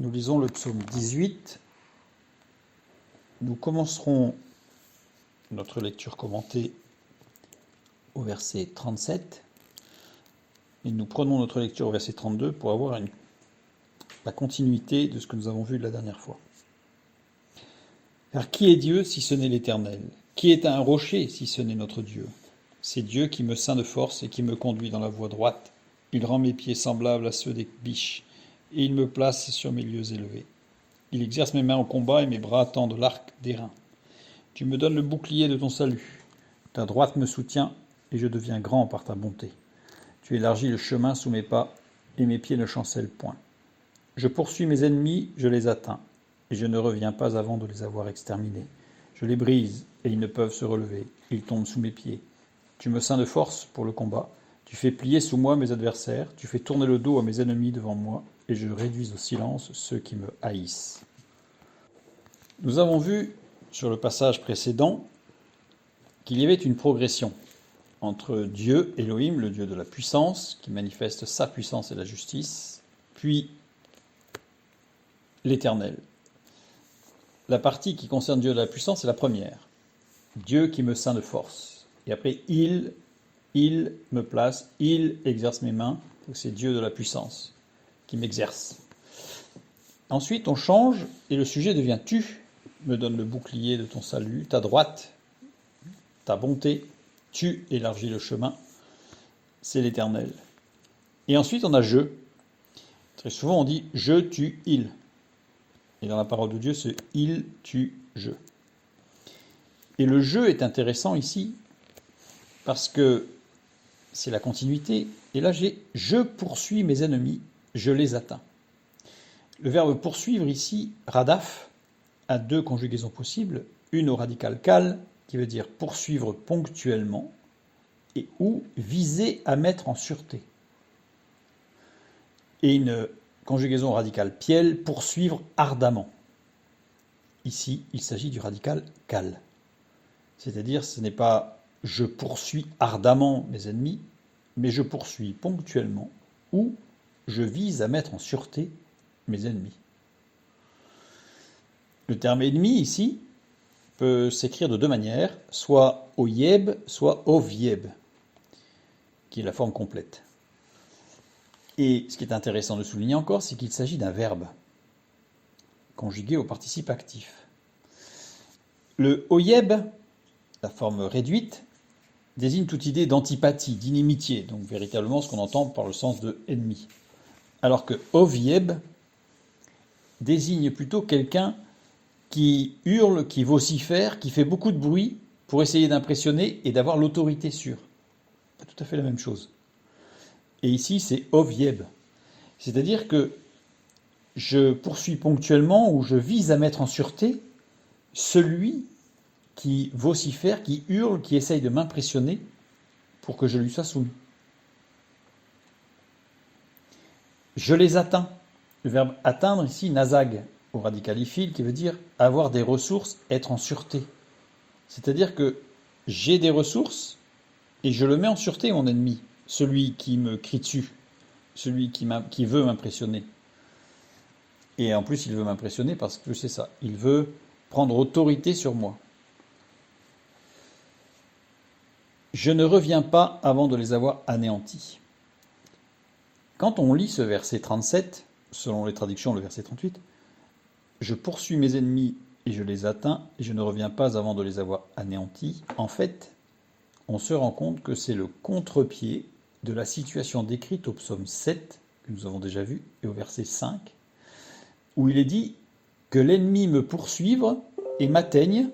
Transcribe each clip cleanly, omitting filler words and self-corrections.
Nous lisons le psaume 18. Nous commencerons notre lecture commentée au verset 37 et nous prenons notre lecture au verset 32 pour avoir la continuité de ce que nous avons vu la dernière fois. Car qui est Dieu si ce n'est l'Éternel? Qui est un rocher si ce n'est notre Dieu? C'est Dieu qui me ceint de force et qui me conduit dans la voie droite. Il rend mes pieds semblables à ceux des biches, et il me place sur mes lieux élevés. Il exerce mes mains au combat et mes bras tendent l'arc d'airain. Tu me donnes le bouclier de ton salut. Ta droite me soutient et je deviens grand par ta bonté. Tu élargis le chemin sous mes pas et mes pieds ne chancellent point. Je poursuis mes ennemis, je les atteins, et je ne reviens pas avant de les avoir exterminés. Je les brise et ils ne peuvent se relever. Ils tombent sous mes pieds. Tu me ceins de force pour le combat. Tu fais plier sous moi mes adversaires. Tu fais tourner le dos à mes ennemis devant moi et je réduis au silence ceux qui me haïssent. Nous avons vu sur le passage précédent qu'il y avait une progression entre Dieu, Elohim, le Dieu de la puissance, qui manifeste sa puissance et la justice, puis l'Éternel. La partie qui concerne Dieu de la puissance est la première. Dieu qui me ceint de force. Et après, il me place, il exerce mes mains. Donc c'est Dieu de la puissance qui m'exerce. Ensuite, on change et le sujet devient tu me donnes le bouclier de ton salut, ta droite, ta bonté, tu élargis le chemin, c'est l'Éternel. Et ensuite, on a je. Très souvent, on dit je, tu, il. Et dans la parole de Dieu, c'est il, tu, je. Et le je est intéressant ici parce que c'est la continuité. Et là, je poursuis mes ennemis, je les atteins. Le verbe poursuivre ici, radaf, a deux conjugaisons possibles. Une au radical kal, qui veut dire poursuivre ponctuellement, et ou viser à mettre en sûreté. Et une conjugaison au radical piel, poursuivre ardemment. Ici, il s'agit du radical kal. C'est-à-dire, ce n'est pas je poursuis ardemment mes ennemis, mais je poursuis ponctuellement ou je vise à mettre en sûreté mes ennemis. Le terme ennemi ici peut s'écrire de deux manières, soit oyeb, soit ovieb, qui est la forme complète. Et ce qui est intéressant de souligner encore, c'est qu'il s'agit d'un verbe conjugué au participe actif. Le oyeb, la forme réduite, désigne toute idée d'antipathie, d'inimitié, donc véritablement ce qu'on entend par le sens de ennemi. Alors que ovieb désigne plutôt quelqu'un qui hurle, qui vocifère, qui fait beaucoup de bruit pour essayer d'impressionner et d'avoir l'autorité sur. C'est tout à fait la même chose. Et ici, c'est ovieb. C'est-à-dire que je poursuis ponctuellement ou je vise à mettre en sûreté celui qui vocifère, qui hurle, qui essaye de m'impressionner pour que je lui sois soumis. Je les atteins. Le verbe atteindre ici, nazag, au radicalifile, qui veut dire avoir des ressources, être en sûreté. C'est-à-dire que j'ai des ressources et je le mets en sûreté, mon ennemi, celui qui me crie dessus, celui qui veut m'impressionner. Et en plus, il veut m'impressionner parce que c'est ça, il veut prendre autorité sur moi. Je ne reviens pas avant de les avoir anéantis. Quand on lit ce verset 37, selon les traductions, le verset 38, je poursuis mes ennemis et je les atteins, et je ne reviens pas avant de les avoir anéantis. En fait, on se rend compte que c'est le contre-pied de la situation décrite au psaume 7, que nous avons déjà vu, et au verset 5, où il est dit que l'ennemi me poursuive et m'atteigne,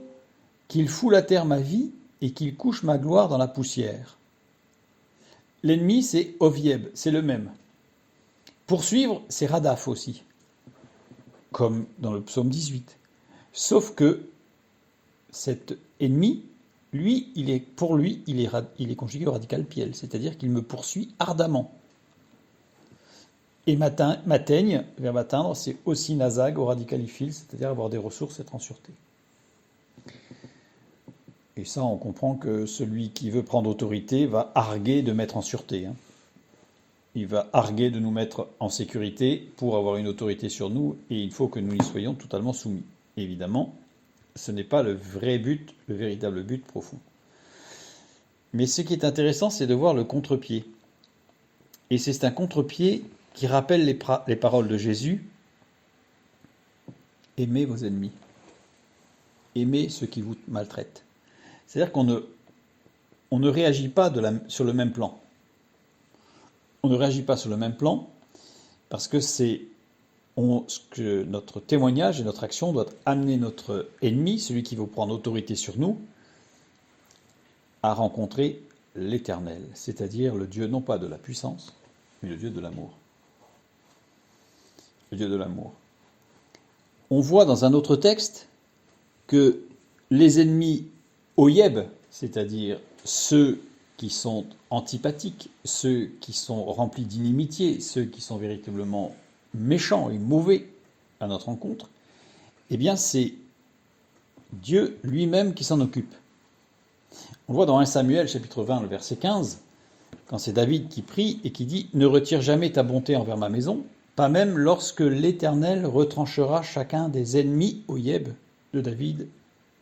qu'il foule à terre ma vie et qu'il couche ma gloire dans la poussière. L'ennemi, c'est ovieb, c'est le même. Poursuivre, c'est radaf aussi, comme dans le psaume 18. Sauf que cet ennemi, lui, il est conjugué au radical piel, c'est-à-dire qu'il me poursuit ardemment. Et m'atteigne, verbe atteindre, c'est aussi nazag au radicalifile, c'est-à-dire avoir des ressources, être en sûreté. Et ça, on comprend que celui qui veut prendre autorité va arguer de mettre en sûreté. il va arguer de nous mettre en sécurité pour avoir une autorité sur nous, et il faut que nous y soyons totalement soumis. Évidemment, ce n'est pas le vrai but, le véritable but profond. Mais ce qui est intéressant, c'est de voir le contre-pied. Et c'est un contre-pied qui rappelle les paroles de Jésus. Aimez vos ennemis. Aimez ceux qui vous maltraitent. C'est-à-dire qu'on ne réagit pas sur le même plan. On ne réagit pas sur le même plan parce que que notre témoignage et notre action doit amener notre ennemi, celui qui veut prendre autorité sur nous, à rencontrer l'Éternel, c'est-à-dire le Dieu non pas de la puissance, mais le Dieu de l'amour. Le Dieu de l'amour. On voit dans un autre texte que les ennemis oyeb, c'est-à-dire ceux qui sont antipathiques, ceux qui sont remplis d'inimitié, ceux qui sont véritablement méchants et mauvais à notre rencontre, eh bien c'est Dieu lui-même qui s'en occupe. On le voit dans 1 Samuel chapitre 20, le verset 15, quand c'est David qui prie et qui dit « Ne retire jamais ta bonté envers ma maison, pas même lorsque l'Éternel retranchera chacun des ennemis oyeb de David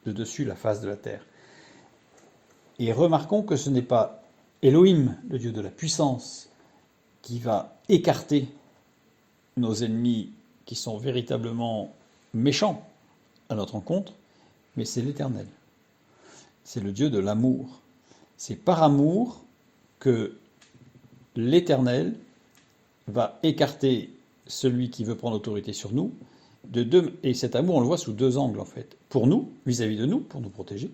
de dessus la face de la terre. » Et remarquons que ce n'est pas Elohim, le Dieu de la puissance, qui va écarter nos ennemis qui sont véritablement méchants à notre rencontre, mais c'est l'Éternel. C'est le Dieu de l'amour. C'est par amour que l'Éternel va écarter celui qui veut prendre autorité sur nous. Et cet amour, on le voit sous deux angles en fait. Pour nous, vis-à-vis de nous, pour nous protéger,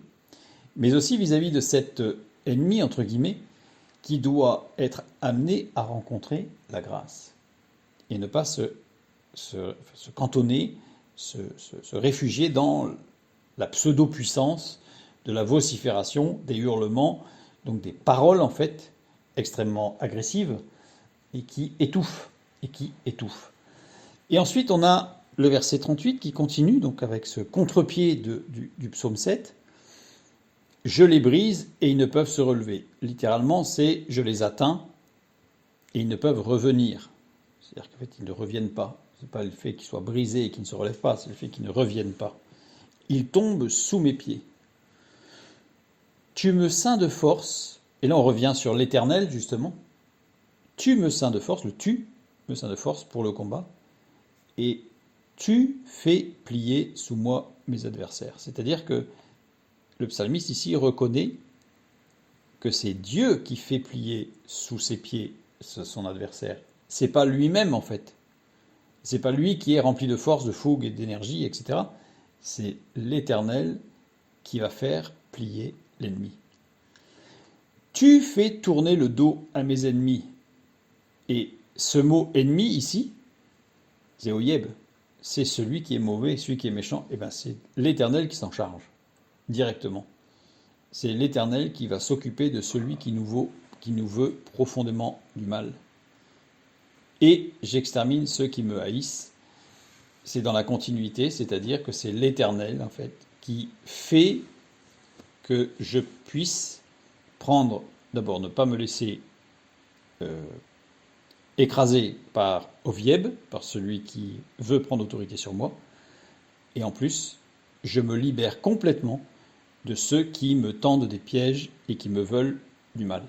mais aussi vis-à-vis de cet ennemi, entre guillemets, qui doit être amené à rencontrer la grâce. Et ne pas se cantonner, se réfugier dans la pseudo-puissance de la vocifération, des hurlements, donc des paroles en fait extrêmement agressives et qui étouffent. Et ensuite on a le verset 38 qui continue donc avec ce contre-pied du psaume 7. Je les brise et ils ne peuvent se relever. Littéralement, c'est je les atteins et ils ne peuvent revenir. C'est-à-dire qu'en fait, ils ne reviennent pas. Ce n'est pas le fait qu'ils soient brisés et qu'ils ne se relèvent pas, c'est le fait qu'ils ne reviennent pas. Ils tombent sous mes pieds. Tu me ceins de force, et là on revient sur l'Éternel justement. Tu me ceins de force, le tu me ceins de force pour le combat, et tu fais plier sous moi mes adversaires. C'est-à-dire que le psalmiste ici reconnaît que c'est Dieu qui fait plier sous ses pieds son adversaire. C'est pas lui-même en fait. C'est pas lui qui est rempli de force, de fougue et d'énergie, etc. C'est l'Éternel qui va faire plier l'ennemi. Tu fais tourner le dos à mes ennemis. Et ce mot ennemi ici, c'est oyeb. C'est celui qui est mauvais, celui qui est méchant. Et bien c'est l'Éternel qui s'en charge directement. C'est l'Éternel qui va s'occuper de celui qui nous veut profondément du mal. Et j'extermine ceux qui me haïssent. C'est dans la continuité, c'est-à-dire que c'est l'Éternel, en fait, qui fait que je puisse prendre, d'abord ne pas me laisser écraser par Ovieb, par celui qui veut prendre autorité sur moi, et en plus, je me libère complètement de ceux qui me tendent des pièges et qui me veulent du mal.